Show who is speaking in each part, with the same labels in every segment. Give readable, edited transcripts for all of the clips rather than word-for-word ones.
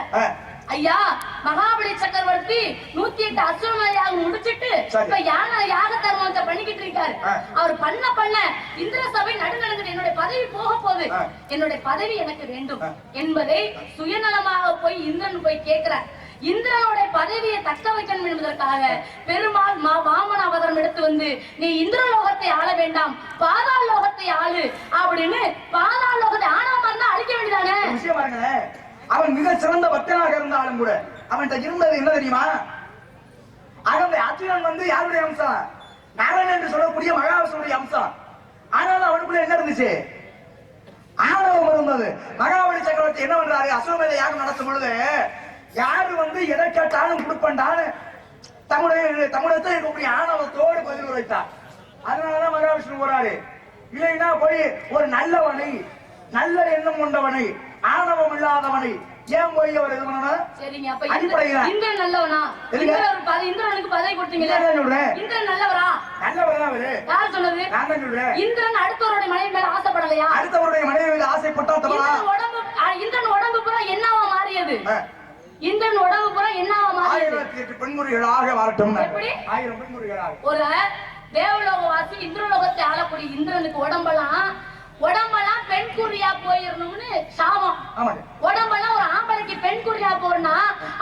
Speaker 1: சொல்றார், ஐயா மகாபலி சக்கரவர்த்தி 108 அசுரம யாகம் முடிச்சிட்டு இப்ப யாக தர்மத்தை பண்ணிக்கிட்டு இருக்காரு. அவர் பண்ண இந்திர சபை நடுநடுங்குது. என்னுடைய பதவி போக போகுது, என்னுடைய பதவி எனக்கு வேண்டும் என்பதை சுயநலமாக போய் இந்திரன் போய் கேட்கிறார். இந்திரனுடைய பதவியை தக்க வைக்கணும் என்பதற்காக பெருமாள் வாமன அவதாரம் எடுத்து வந்து, நீ இந்திரலோகத்தை ஆள வேண்டாம், பாதாள லோகத்தை ஆளு அப்படின்னு பாதாள லோகத்தை ஆணவமா இருந்தா அழிக்க வேண்டியதானே.
Speaker 2: அவன் மிக சிறந்த பக்தனாக இருந்தாலும் கூட அவன்கிட்ட இருந்தது என்ன தெரியுமா? அகந்தை. அர்ஜுனன் வந்து யாருடைய அம்சம்? நாராயணன் என்று சொல்லக்கூடிய மகாவிஷ்ணுடைய அம்சம். ஆனாலும் அவனுக்குள்ள என்ன இருந்துச்சு? ஆணவம் இருந்தது. மகாபலி சக்கரவர்த்தி என்ன பண்றாரு? அசுவமேத யாகம் நடத்தும் பொழுது யாரு வந்து எதை கேட்டாலும் கொடுப்பண்டான்னு தமிழகத்தில் இருக்கக்கூடிய ஆணவத்தோடு பதில் உரைத்தார். அதனாலதான் மகாவிஷ்ணு போறாரு. இல்லைன்னா போய் ஒரு நல்லவனை, நல்ல எண்ணம் கொண்டவனை, ஆணவம் இல்லாதவனை ஏன் போய் அவர் இது பண்ணணும்?
Speaker 1: சரிங்க. அப்ப இந்திரன் நல்லவனா? இந்திரனுக்கு பதவி கொடுத்தீங்களா? இந்திரன் நல்லவரா?
Speaker 2: நல்லவரா அவரு?
Speaker 1: யார் சொன்னது?
Speaker 2: நான் தான் சொல்றேன்.
Speaker 1: இந்திரன் அடுத்தவருடைய மனைவி மேல ஆசைப்படலையா?
Speaker 2: அடுத்தவருடைய மனைவி மேல ஆசைப்பட்டா தவறா?
Speaker 1: இந்திரன் உடம்பு பூரா என்னவா மாறியது? இந்திரன் உடம்பு பூரா என்னவா மாறியது?
Speaker 2: 1008 பெண்முறைகளாக மாறட்டும்.
Speaker 1: எப்படி?
Speaker 2: 1000 பெண்முறைகளாக.
Speaker 1: ஒரு தேவலோகவாசி இந்திரலோகத்தை ஆளக்கூடிய இந்திரனுக்கு உடம்பெல்லாம் பெண் குறியா போயிடணும்னு சாபம். உடம்பெல்லாம் ஒரு ஆம்பளைக்கு பெண் குறியா போறனா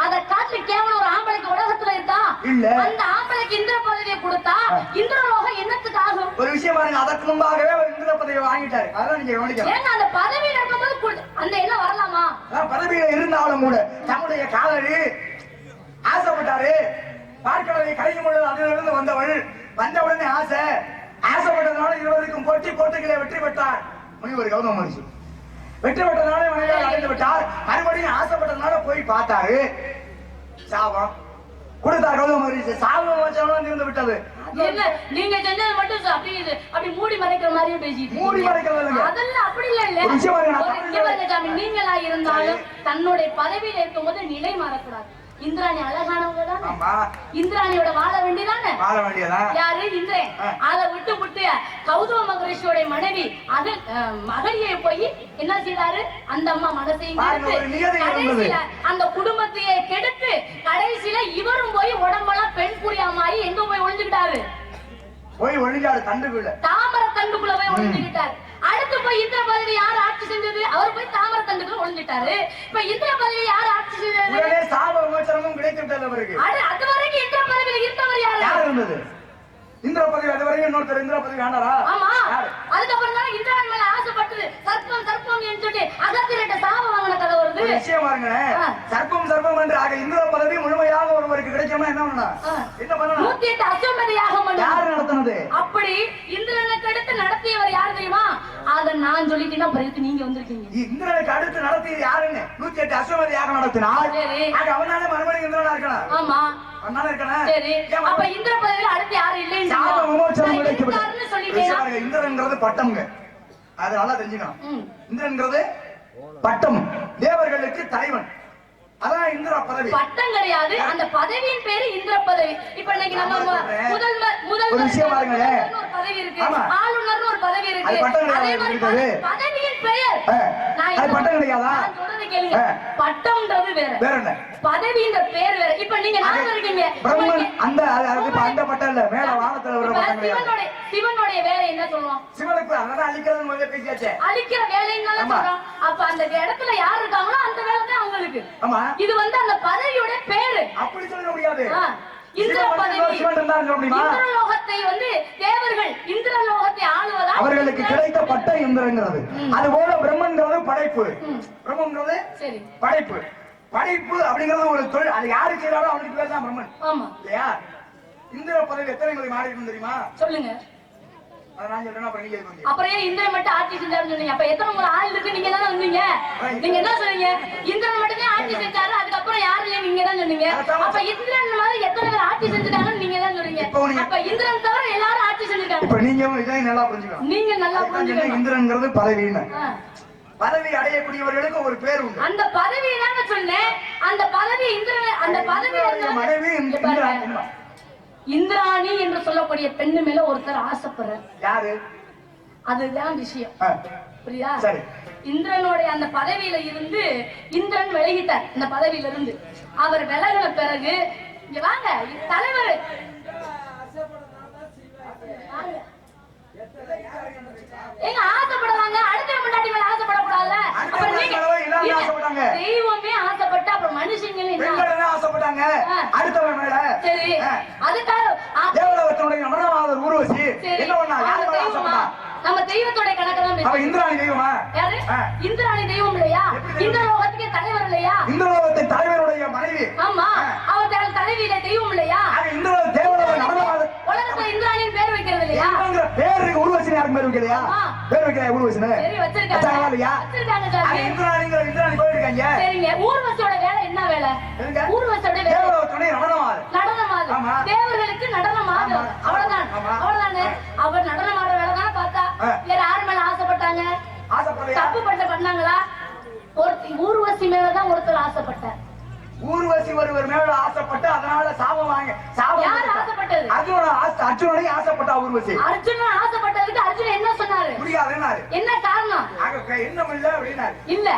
Speaker 1: அதை காட்டு கேவலம் ஒரு ஆம்பளைக்கு உலகத்துல இருக்கா? அந்த ஆம்பளைக்கு இந்திர பதவியை கொடுத்தா இந்திரலோகம் என்னத்துக்கு ஆகும்?
Speaker 2: ஒரு விஷயம் பாருங்க, அதற்கு முன்பாகவே ஒரு இந்திர பதவியை வாங்கிட்டாரு. அதான் நீங்க கவனிக்கணும்.
Speaker 1: ஏன்னா அந்த பதவியில இருக்கும்போது அந்த எல்லாம் வரலாமா?
Speaker 2: பதவியில இருந்தாலும் கூட தம்முடைய காதலி ஆசைப்பட்டாரு. பார்க்கடலை கரையும் பொழுது அதிலிருந்து வந்தவுடனே ஆசைப்பட்டதுனால 20க்கும் போட்டிகளை வெற்றி பெற்றார் முனிவர் கௌதம மகரிஷி. வெற்றி பெற்றதுனால மனைவியாக அடைந்து விட்டார். மறுபடியும் ஆசைப்பட்டதுனால போய் பார்த்தாரு. சாபம் கொடுத்தார் கௌதம மகரிஷி. சாபம் வச்சவங்க இருந்து விட்டது.
Speaker 1: நீங்க செஞ்சது மட்டும் அப்படி மூடி மறைக்கிற மாதிரியே பேசிட்டு
Speaker 2: மூடி மறைக்கிறது
Speaker 1: அதெல்லாம் அப்படி இல்ல. நீங்களா இருந்தாலும் தன்னுடைய பதவியில இருக்கும் போது நிலை மாறக்கூடாது. இந்திராணி அழகானவங்க தானே, இந்திராணியோட வாழ வேண்டியதானே. யாரு? இந்திரன். அதை விட்டு கௌதம மகரிஷியோட மனைவி மகளியை போய் என்ன செய்தாரு? அந்த அம்மா மனசையும் கடைசியில அந்த குடும்பத்தையே கெடுத்து கடைசியில இவரும் போய் உடம்பெல்லாம் பெண் புரியாமாயி எங்க போய் ஒழிஞ்சுக்கிட்டாரு? தாமர தண்டுக்குள்ள போய் ஒழிஞ்சுக்கிட்டாரு. அடுத்து போய் இந்திர பதவி யார் ஆட்சி செஞ்சது? அவர் போய் தாமர தண்டுக்குள்ள ஒழிஞ்சிட்டாரு. இப்ப இந்திர பதவி யார் ஆட்சி செஞ்சது? அது வரைக்கும் இந்திர பதவியில இருந்தவர் யாரு இருந்தது?
Speaker 2: இந்திர பதவி அது வரைக்கும் இன்னொருத்தர் இந்திர பதவி ஆனாரா?
Speaker 1: ஆமா. அதுக்கப்புறம் தான் இந்திரன் மேல ஆசைப்பட்டது சர்ப்பம் என்று சொல்லி அகத்திரட்ட சாபம் வாங்கின கதை வருது.
Speaker 2: நிச்சயம் பாருங்க, சர்ப்பம் என்று ஆக இந்திர பதவி முழுமையாக ஒருவருக்கு கிடைக்குமா என்ன பண்ணணும்?
Speaker 1: 108 அசுவமேத யாகம்
Speaker 2: யார் நடத்தினது?
Speaker 1: அப்படி இந்திரனுக்கு அடுத்து நடத்தியவர் யார் தெரியுமா? அத நான் சொல்லிட்டேன்னா பிறகு நீங்க வந்திருக்கீங்க.
Speaker 2: இந்திரனுக்கு அடுத்து நடத்தியது யாருன்னு 108 அசுவமேத யாகம் நடத்தினார். அவனால மறுபடியும் இந்திரனா இருக்கலாம்.
Speaker 1: ஆமா, சரி. அப்ப இந்திர பதவியில அடுத்து யாரும் இல்லைன்னு சொல்லிட்டேன்.
Speaker 2: இந்திரன்ங்கிறது பட்டம்ங்க, அது நல்லா தெரிஞ்சுக்கணும். இந்திரன்ங்கிறது பட்டம், தேவர்களுக்கு தலைவன். அதான் இந்திர பதவி.
Speaker 1: பட்டம் கிடையாது, அந்த பதவியின் பேரு இந்திர பதவி. இப்ப இன்னைக்கு நம்ம முதல்
Speaker 2: ஒரு விஷயம் பாருங்க,
Speaker 1: ஒரு பதவி இருக்கு, ஆளுநர்னு ஒரு பதவி இருக்கு. அதே மாதிரி பதவியின் பெயர்
Speaker 2: அது பட்டம் கிடையாதா?
Speaker 1: சொல்றது கேளுங்க, பட்டம்ன்றது வேற என்ன, பதவின்ற பேர் வேற. இப்ப நீங்க நாம இருக்கீங்க
Speaker 2: அந்த அந்த பட்டம் இல்ல, மேல வானத்துல வர பட்டம் கிடையாது.
Speaker 1: சிவனுடைய வேலை என்ன சொல்றோம்?
Speaker 2: சிவனுக்கு அதான் அழிக்கிறது முதல்ல பேசியாச்சே,
Speaker 1: அழிக்கிற வேலைன்னு சொல்றோம். அப்ப அந்த இடத்துல யார் இருக்காங்களோ அந்த வேலை தான் அவங்களுக்கு. ஆமா, இது வந்து அந்த பதவியோட பேரு.
Speaker 2: அப்படி சொல்ல முடியாது.
Speaker 1: இந்திர பதவி, இந்திரலோகத்தை வந்து தேவர்கள் இந்திரலோகத்தை ஆளுவதா
Speaker 2: அவர்களுக்கு கிடைத்த பட்ட இந்திரங்கிறது. அதுபோல பிரம்மன்கிறது படைப்பு, பிரம்மன்கிறது சரி படைப்பு. படைப்பு அப்படிங்கிறது ஒரு தொழில், அது யாரு செய்யறாலும் அவனுக்கு பேர் தான் பிரம்மன். ஆமா இல்லையா? இந்திர பதவி எத்தனை முறை மாறி இருக்கும் தெரியுமா?
Speaker 1: சொல்லுங்க.
Speaker 2: அப்புறம்
Speaker 1: ஏன் இந்திரன் மட்டும் ஆட்சி செஞ்சாருன்னு சொன்னீங்க? அப்ப எத்தனை முறை ஆள் இருக்கு? நீங்க தானே வந்தீங்க. நீங்க என்ன சொன்னீங்க? இந்திரன் மட்டுமே ஆட்சி செஞ்சாரு, அதுக்கப்புறம் யாரு இல்ல நீங்க தான் சொன்னீங்க. அப்ப இந்திரன் மாதிரி எத்தனை பேர் ஆட்சி செஞ்சுட்டாங்கன்னு நீங்க தான் சொல்றீங்க. அப்ப இந்திரன் தவிர எல்லாரும் ஆட்சி செஞ்சுட்டாங்க.
Speaker 2: இப்ப நீங்க இதை நல்லா புரிஞ்சுக்கணும்.
Speaker 1: நீங்க நல்லா புரிஞ்சுக்கணும்.
Speaker 2: இந்திரன்ங்கிறது பதவின்னு, பதவி அடையக்கூடியவர்களுக்கு ஒரு பேர் உண்டு.
Speaker 1: அந்த பதவி தாங்க சொன்னேன். அந்த பதவி இந்திரன், அந்த பதவி
Speaker 2: மனைவி
Speaker 1: இந்திராணி என்று சொல்லக்கூடிய பெண்ணு மேல ஒருத்தர் ஆசைப்படுற
Speaker 2: யாரு?
Speaker 1: அதுதான் விஷயம். புரியுதா?
Speaker 2: சரி.
Speaker 1: இந்திரனுடைய அந்த பதவியில இருந்து இந்திரன் விலகிட்டார் இந்த பதவியில இருந்து. அவர் விலகின பிறகு இங்க வாங்க தலைவர் எங்க ஆசைப்படுவாங்க, அடுத்த முன்னாடி மேல ஆசைப்படக்கூடாதுல. அப்புறம் நீங்க தெய்வமே ஆசைப்பட்டு அப்புறம் மனுஷங்களும் என்ன
Speaker 2: ஆசைப்பட்டாங்க அடுத்தவன் மேல.
Speaker 1: சரி, அதுக்காக
Speaker 2: தேவலோகத்தினுடைய நமரவாதர் ஊர்வசி என்ன பண்ணா? யார் மேல ஆசைப்பட்டா?
Speaker 1: நம்ம தெய்வத்தோட கணக்கு தான்.
Speaker 2: இந்திராணி தெய்வமா?
Speaker 1: யாரு? இந்திராணி தெய்வம் இல்லையா? இந்திரலோகத்துக்கு தலைவர் இல்லையா?
Speaker 2: இந்திரலோகத்தின் தலைவருடைய மனைவி.
Speaker 1: ஆமா, அவர் தலைவியில தெய்வம் இல்லையா?
Speaker 2: இந்திர தேவலோக நமரவாதர்
Speaker 1: உலகத்துல இந்திராணின்னு பேர் வைக்கிறது இல்லையா?
Speaker 2: பேருக்கு ஊர்வசி யாருக்கு பேர் வைக்கலையா? பேர் வைக்கலையா ஊர்வசின்னு?
Speaker 1: சரி வச்சிருக்காங்க. வச்சிருக்காங்க சார்.
Speaker 2: இந்திராணி போயிருக்காங்க.
Speaker 1: சரிங்க, ஊர்வசியோட வேலை என்ன வேலை? ஊர்வசியோட வேலை
Speaker 2: தேவலோகத்துடைய நடனமாடு.
Speaker 1: தேவர்களுக்கு நடனமாடு. அவ்வளவுதான், அவ்வளவுதானே. அவர் நடனமாட வேலை தானே பார்த்தா. வேற யாரு மேல ஆசைப்பட்டாங்க? தப்பு பண்ணாங்களா? ஊர்வசி மேலதான் ஒருத்தர் ஆசைப்பட்டார்.
Speaker 2: ஊர்வசி ஒருவர் மேல ஆசைப்பட்டு அதனால சாபம் வாங்க.
Speaker 1: யார் ஆசைப்பட்டது?
Speaker 2: அர்ஜுனனை ஆசைப்பட்டா ஊர்வசி.
Speaker 1: அர்ஜுனன் ஆசைப்பட்டதுக்கு அர்ஜுனன் என்ன சொன்னாரு?
Speaker 2: முடியாதுன்னாரு.
Speaker 1: என்ன காரணம்?
Speaker 2: என்ன இல்ல அப்படின்னாரு.
Speaker 1: இல்ல,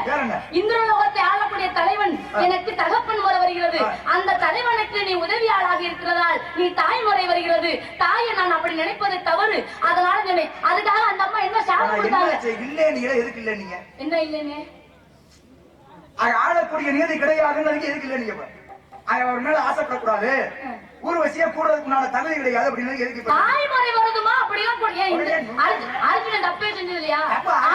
Speaker 1: இந்திரலோகத்தை ஆளக்கூடிய தலைவன் எனக்கு தகப்பன் முறை வருகிறது. அந்த தலைவனுக்கு நீ உதவியாளாக இருக்கிறதால் நீ தாய்முறை வருகிறது. தாயை நான் அப்படி நினைப்பது தவறு. அதனால அதுக்காக அந்த அம்மா என்ன சாபம் கொடுத்தாங்க?
Speaker 2: இல்ல நீங்க எதுக்கு இல்ல நீங்க
Speaker 1: என்ன இல்லன்னு
Speaker 2: ஆளக்கூடிய நீதி கிடையாதுன்னு எதுக்கு இல்ல நீங்க அவர் மேல ஆசைப்படக்கூடாது. ஊர்வசியா கூடதுக்குனால தகுதி கிடையாது அப்படின்னு எதுக்கு
Speaker 1: தாய்மறை வருதுமா? அப்படிலாம் அர்ஜுனன் தப்பே செஞ்சது இல்லையா?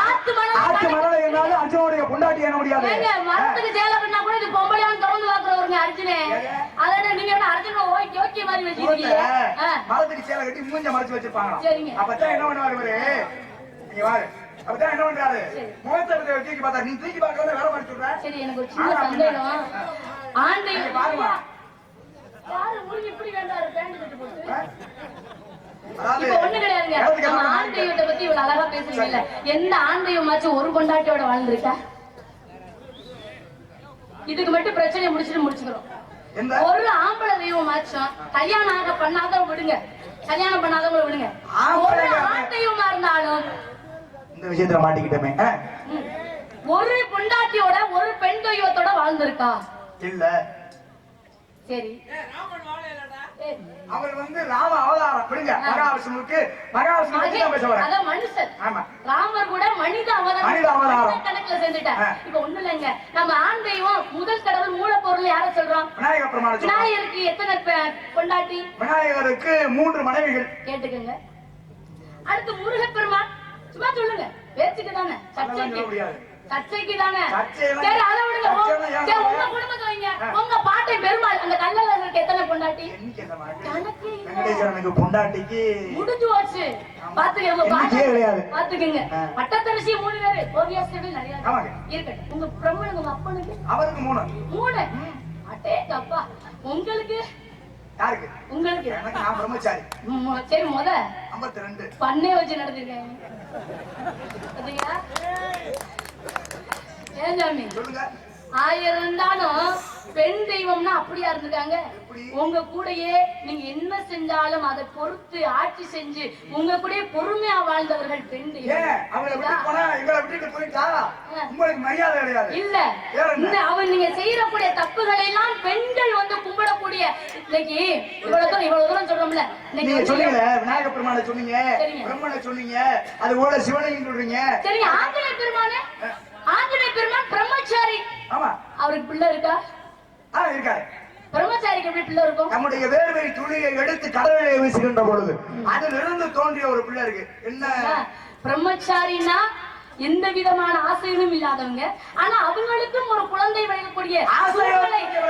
Speaker 2: ஆத்து மணல என்னாலும் அர்ஜுனுடைய பொண்டாட்டி என்ன முடியாது.
Speaker 1: மரத்துக்கு சேலை கட்டினா கூட இது பொம்பளையான்னு திறந்து பாக்குறவருங்க அர்ஜுனே. அதான் நீங்க என்ன அர்ஜுன ஓகே மாதிரி வச்சிருக்கீங்க.
Speaker 2: மரத்துக்கு சேலை கட்டி மூஞ்ச மறைச்சு வச்சிருப்பாங்க.
Speaker 1: சரிங்க,
Speaker 2: அப்பதான் என்ன பண்ணுவாரு இவரு? நீங்க வாரு. அப்பதான் என்ன பண்றாரு? முகத்தை தூக்கி பார்த்தா நீ தூக்கி பார்க்கறத வேற மாதிரி சொல்ற.
Speaker 1: சரி, எனக்கு ஒரு சின்ன சந்தேகம். ஆண்டை பாருங்க, யாரு முருகி இப்படி வேண்டாரு பேண்ட் கட்டி போட்டு. இப்ப ஒண்ணு கிடையாதுங்க. நம்ம ஆண் தெய்வத்தை பத்தி இவ்வளவு அழகா பேசுறீங்கல்ல, எந்த ஆண் தெய்வமாச்சும் ஒரு கொண்டாட்டியோட வாழ்ந்துருக்கா? இதுக்கு மட்டும் பிரச்சனையை முடிச்சுக்கிறோம். ஒரு ஆம்பளை தெய்வமாச்சும் கல்யாணம் பண்ணாதவங்க விடுங்க, கல்யாணம் பண்ணாதவங்க விடுங்க. ஒரு ஆண் தெய்வமா இருந்தாலும்
Speaker 2: இந்த விஷயத்துல மாட்டிக்கிட்டமே.
Speaker 1: ஒரு பொண்டாட்டியோட ஒரு பெண் தெய்வத்தோட வாழ்ந்திருக்கா?
Speaker 2: இல்ல.
Speaker 1: சரி,
Speaker 2: அவர் ராம அவதாரம் விடுங்க. மகாவிஷ்ணுவுக்கு தான் பேச வர.
Speaker 1: அத மனுஷன்.
Speaker 2: ஆமா,
Speaker 1: ராமர் கூட மனித அவதாரம் கணக்குல சேர்ந்துட்டார். இப்ப ஒண்ணு இல்லைங்க, நம்ம ஆண் தெய்வம் முதல் கடவுள் மூலப்பொருள் யார சொல்றோம்?
Speaker 2: விநாயகர் பெருமாள்.
Speaker 1: விநாயகருக்கு எத்தனை பொண்டாட்டி?
Speaker 2: விநாயகருக்கு 3 மனைவிகள்.
Speaker 1: கேட்டுக்கங்க. அடுத்து முருகப்பெருமான். சும்மா சொல்லுங்க, பேச்சுக்கு தானே, சர்ச்சைக்கு தானே. சரி, அதை விடுங்க. உங்க குடும்பத்தை வைங்க. உங்க பாட்டை பெருமாள் அந்த கல்லழகருக்கு எத்தனை பொண்டாட்டி?
Speaker 2: பொண்டாட்டிக்கு முடிஞ்சு
Speaker 1: போச்சு. பாத்துக்கங்க. பட்டத்தரிசி 3 பேரு, ஓவியாசிரியர்கள் நிறைய இருக்கட்டும். உங்க பிரம்மனுக்கு உங்க அப்பனுக்கு
Speaker 2: அவருக்கு 3.
Speaker 1: அட்டே தப்பா. உங்களுக்கு
Speaker 2: யாருக்கு?
Speaker 1: உங்களுக்கு.
Speaker 2: நான் பிரம்மச்சாரி.
Speaker 1: சரி,
Speaker 2: 52
Speaker 1: பண்ணே வச்சு நடந்திருக்கேன். ஏன் சாமி
Speaker 2: சொல்லுங்க.
Speaker 1: 1000 இருந்தாலும் பெண் தெய்வம்னா அப்படியா இருந்திருக்காங்க? உங்க கூடயே நீங்க என்ன செஞ்சாலும் அதை பொறுத்து ஆட்சி செஞ்சு உங்க கூட பொறுமையா வாழ்ந்தவர்கள் பெண் தெய்வம்.
Speaker 2: மரியாதை கிடையாது
Speaker 1: இல்ல. அவன் நீங்க செய்யக்கூடிய தப்புகளை எல்லாம் பெண்கள் கும்பிடக்கூடிய இன்னைக்கு இவ்வளவு தூரம் சொல்றோம்ல.
Speaker 2: நீங்க சொன்னீங்க விநாயகர் பெருமானை சொன்னீங்க, பிரம்மனை சொன்னீங்க, அது கூட சிவனையும் சொல்றீங்க.
Speaker 1: சரி, ஆஞ்சநேய பெருமானே, ஆஞ்சநேய பெருமான் பிரம்மச்சாரி.
Speaker 2: ஆமா,
Speaker 1: அவருக்கு பிள்ளை இருக்கா?
Speaker 2: இருக்காரு.
Speaker 1: பிரம்மச்சாரிக்கு எப்படி பிள்ளை இருக்கும்?
Speaker 2: நம்முடைய வேர்வை துளியை எடுத்து கடவுளை வீசுகின்ற பொழுது அதிலிருந்து தோன்றிய ஒரு பிள்ளை இருக்கு. என்ன
Speaker 1: பிரம்மச்சாரினா எந்த விதமான ஆசைகளும் இல்லாதவங்க. ஆனா அவங்களுக்கும் ஒரு குழந்தை வழங்கக்கூடிய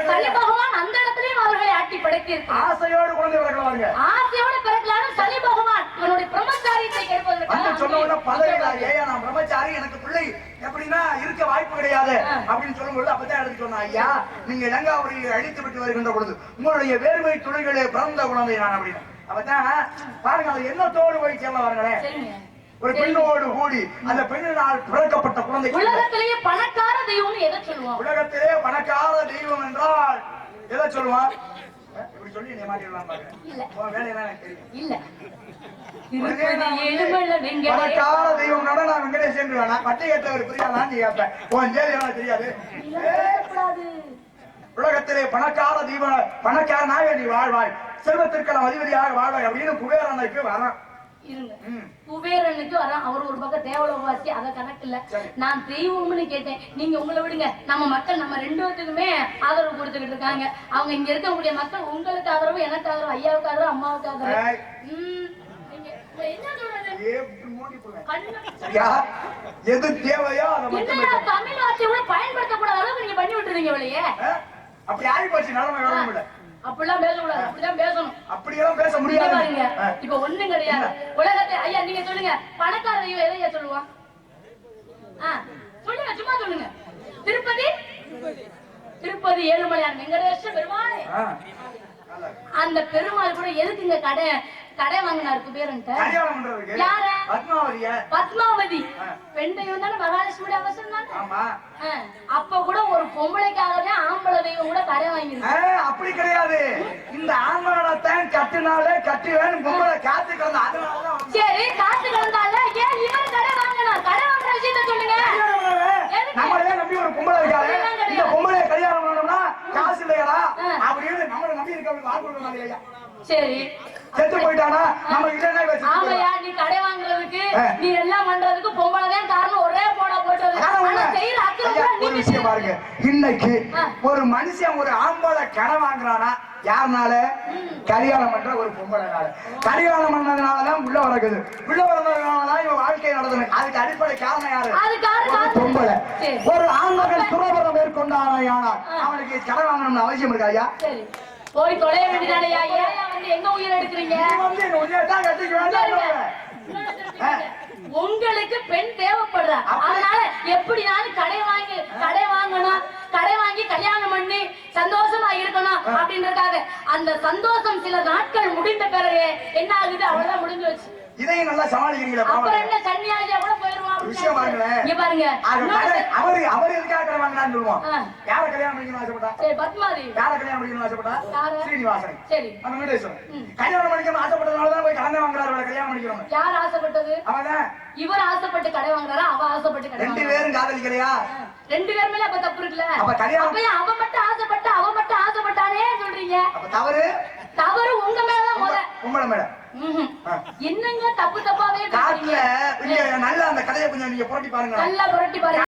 Speaker 1: சனி பகவான் அந்த இடத்துலயும் அவர்களை ஆட்டி படைத்திருக்கிறார்.
Speaker 2: ஆசையோடு குழந்தை பிறக்கலாங்க.
Speaker 1: ஆசையோடு பிறக்கலான்னு சனி பகவான் இவனுடைய பிரம்மச்சாரியத்தை கேட்பதற்கு
Speaker 2: சொன்ன பதவியாரு. நான் பிரம்மச்சாரி, எனக்கு பிள்ளை எப்படின்னா இருக்க வாய்ப்பு கிடையாது அப்படின்னு சொல்லும்போது அப்பதான் எடுத்து சொன்னா, ஐயா நீங்க இலங்காவுடைய அழித்து விட்டு வருகின்ற பொழுது உங்களுடைய வேர்வை துளிகளே பிறந்த குழந்தை நான் அப்படின்னு. அப்பதான் பாருங்க, அது என்ன தோடு போய் சேர்ல வாருங்களேன். ஒரு பெண்ணோடு கூடி அந்த பெண்ணினால் பிறக்கப்பட்ட குழந்தை.
Speaker 1: உலகத்திலேயே பணக்கார தெய்வம் எதை சொல்லுவோம்?
Speaker 2: உலகத்திலே பணக்கார தெய்வம் என்றால் எதை சொல்லுவான்? சொல்லி என்னை மாட்டிடலாம் பாக்குறேன்.
Speaker 1: இல்ல.
Speaker 2: உன் வேலையெல்லாம் எனக்கு தெரியும்.
Speaker 1: இல்ல திருப்பதி ஏழுமலை வெங்கடேச
Speaker 2: பணக்கார தெய்வம்னால நான் வெங்கடேசன் வேணா பட்டை கட்டவர் பிரியாதான் நீ கேட்பேன். உன் ஜேதி எனக்கு தெரியாது. உலகத்திலே பணக்கார தீப பணக்காரனாக நீ வாழ்வாய், செல்வத்திற்கெல்லாம் அதிபதியாக வாழ்வாய் அப்படின்னு குபேரனுக்கு வரான்.
Speaker 1: இருங்க. குபேரனுக்கு வரான். அவர் ஒரு பக்கம் தேவலோகவாசி, அத கணக்கு இல்ல. நான் தெய்வம்னு கேட்டேன். நீங்க உங்களை விடுங்க. நம்ம மக்கள் நம்ம ரெண்டு பேத்துக்குமே ஆதரவு கொடுத்துக்கிட்டு இருக்காங்க. அவங்க இங்க இருக்கக்கூடிய மக்கள் உங்களுக்கு ஆதரவு, எனக்கு ஆதரவு, ஐயாவுக்கு ஆதரவு, அம்மாவுக்கு ஆதரவு. என்ன சொல்றது?
Speaker 2: எது தேவையோ
Speaker 1: தமிழ் வார்த்தை கூட பயன்படுத்தக்கூடாத அளவுக்கு நீங்க பண்ணி விட்டுறீங்க இவளையே.
Speaker 2: அப்படி ஆகி போச்சு. நிலைமை வேணும் இல்ல.
Speaker 1: அப்படிலாம் பேசக்கூடாது. அப்படிதான் பேசணும்.
Speaker 2: அப்படியெல்லாம் பேச முடியாது.
Speaker 1: இப்ப ஒண்ணும் கிடையாது உலகத்தை. ஐயா நீங்க சொல்லுங்க, பணக்கார தெய்வம் எதையா சொல்லுவான்? சொல்லுங்க, சும்மா சொல்லுங்க. திருப்பதி திருப்பதி ஏழுமலையான் வெங்கடேச பெருமாள். அந்த பெருமாள் கூட எதுக்குங்க கடை வாங்கினார் குபேரன்ட்ட? யார? பத்மாவதி. பெண் தெய்வம் தானே, மகாலட்சுமியோட அவசரம் தானே. அப்ப கூட ஒரு பொம்பளைக்காகவே ஆம்பளை தெய்வம் கூட கடை வாங்கிருக்கு.
Speaker 2: அப்படி கிடையாது. இந்த ஆம்பளத்தான் கட்டுனாலே கட்டுவேன் பொம்பளை காத்து கிடந்தா. அதனாலதான்
Speaker 1: சரி, காத்து கிடந்தால ஏன் இவர் கடை வாங்கினார்? கடை வாங்குற விஷயத்த சொல்லுங்க.
Speaker 2: நம்மளே நம்பி ஒரு பொம்பளை இருக்காரு. இந்த பொம்பளை கல்யாணம் பண்ணணும்னா காசு இல்லையா அப்படின்னு நம்மளை நம்பி இருக்க வாங்க இல்லையா?
Speaker 1: சரி,
Speaker 2: செத்து போயிட்டானா நம்ம இல்லைன்னா வச்சு.
Speaker 1: ஆமையா, நீ கடை வாங்குறதுக்கு நீ எல்லாம் பண்றதுக்கு பொம்பளை தான் காரணம். ஒரே போடா போட்டது.
Speaker 2: ஒரு விஷயம் பாருங்க, இன்னைக்கு ஒரு மனுஷன் ஒரு ஆம்பளை கடை வாங்குறானா யாருனால? கல்யாணம் பண்ற ஒரு பொம்பளைனால. கல்யாணம் பண்ணதுனாலதான் உள்ள வரக்குது. உள்ள வரதுனாலதான் இவன் வாழ்க்கை நடந்தது. அதுக்கு அடிப்படை காரணம் யாரு? பொம்பளை. ஒரு ஆண்மகன் துறவரம் மேற்கொண்டானால் அவனுக்கு கடை வாங்கணும்னு அவசியம் இருக்காயா?
Speaker 1: போய் தொலைய வேண்டியதானயா? வந்து எங்க உயிர் எடுக்கிறீங்க? உங்களுக்கு பெண் தேவைப்படுறா. அதனால எப்படினாலும் கடை வாங்கணும், கடை வாங்கி கல்யாணம் பண்ணி சந்தோஷமா இருக்கணும் அப்படின்றதுக்காக. அந்த சந்தோஷம் சில நாட்கள் முடிந்த பிறகு என்ன ஆகுது? அவ்வளவுதான் முடிஞ்சு வச்சு.
Speaker 2: இதையும் நல்லா சமாளிக்கிறீங்களா?
Speaker 1: அப்புறம் என்ன, சன்னியாசியா கூட போயிருவான்.
Speaker 2: விஷயம் பாருங்க. அவர் எதுக்காக கடை வாங்கினான்னு சொல்லுவோம். யார கல்யாணம் பண்ணிக்கணும் ஆசைப்பட்டா?
Speaker 1: பத்மாவதி.
Speaker 2: யார கல்யாணம் பண்ணிக்கணும் ஆசைப்பட்டா?
Speaker 1: ஸ்ரீனிவாசன். சரி,
Speaker 2: வெங்கடேசன். கல்யாணம் பண்ணிக்கணும் ஆசைப்பட்டதுனாலதான் போய் கடனை வாங்குறாரு. கல்யாணம் பண்ணிக்கணும்.
Speaker 1: யார் ஆசைப்பட்டது? அவதான். இவர் ஆசைப்பட்டு கடை வாங்குறாரா, அவ ஆசைப்பட்டு கடை?
Speaker 2: ரெண்டு பேரும் காதலிக்கலையா?
Speaker 1: ரெண்டு பேர் மேல அப்ப தப்பு இருக்குல்ல?
Speaker 2: அப்ப கல்யாணம்
Speaker 1: அவ மட்டும் ஆசைப்பட்டானே சொல்றீங்க.
Speaker 2: அப்ப தவறு
Speaker 1: உங்க மேலதான்.
Speaker 2: உங்கள மேல
Speaker 1: என்னங்க தப்பு தப்பாவே
Speaker 2: காட்டுல நல்ல அந்த கதையை கொஞ்சம் நீங்க புரட்டி பாருங்க.
Speaker 1: நல்லா புரட்டி பாருங்க.